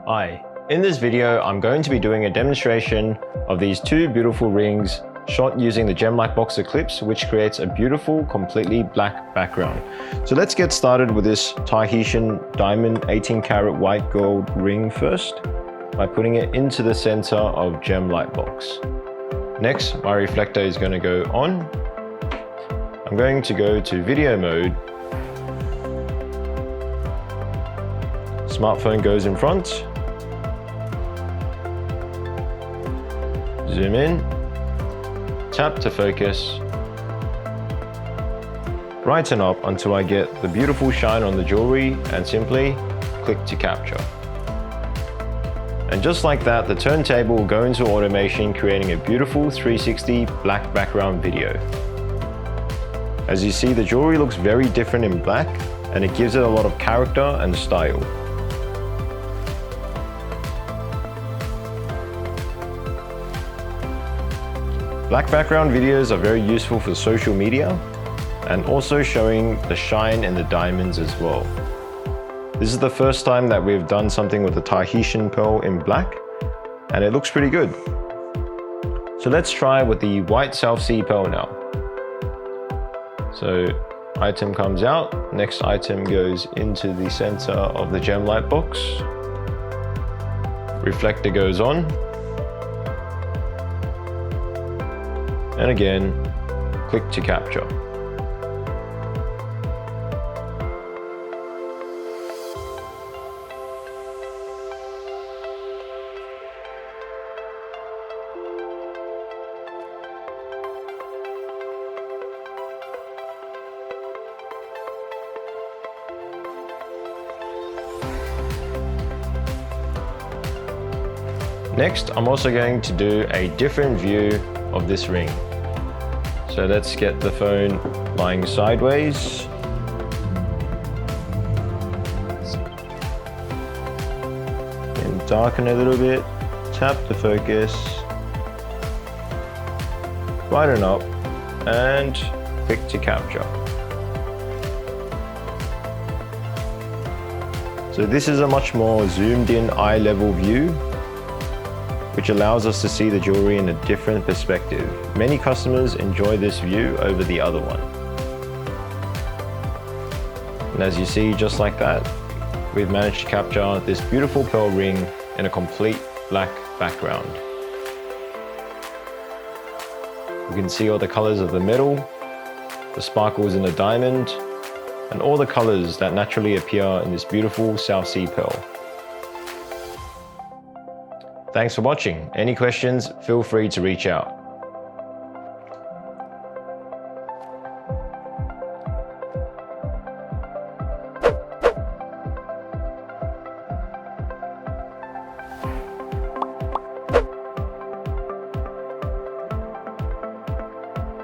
Hi, in this video I'm going to be doing a demonstration of these two beautiful rings shot using the GemLightbox Eclipse, which creates a beautiful completely black background. So let's get started with this Tahitian diamond 18 karat white gold ring first by putting it into the center of GemLightbox. Next, my reflector is going to go on. I'm going to go to video mode. Smartphone goes in front. Zoom in. Tap to focus. Brighten up until I get the beautiful shine on the jewelry and simply click to capture. And just like that, the turntable will go into automation, creating a beautiful 360 black background video. As you see, the jewelry looks very different in black, and it gives it a lot of character and style. Black background videos are very useful for social media and also showing the shine in the diamonds as well. This is the first time that we've done something with the Tahitian pearl in black, and it looks pretty good. So let's try with the white South Sea pearl now. So item comes out, next item goes into the center of the GemLightbox. Reflector goes on. And again, click to capture. Next, I'm also going to do a different view of this ring. So let's get the phone lying sideways. And darken a little bit, tap to focus, brighten up, and click to capture. So this is a much more zoomed in eye level view, which allows us to see the jewelry in a different perspective. Many customers enjoy this view over the other one. And as you see, just like that, we've managed to capture this beautiful pearl ring in a complete black background. You can see all the colors of the metal, the sparkles in the diamond, and all the colors that naturally appear in this beautiful South Sea pearl. Thanks for watching. Any questions, feel free to reach out.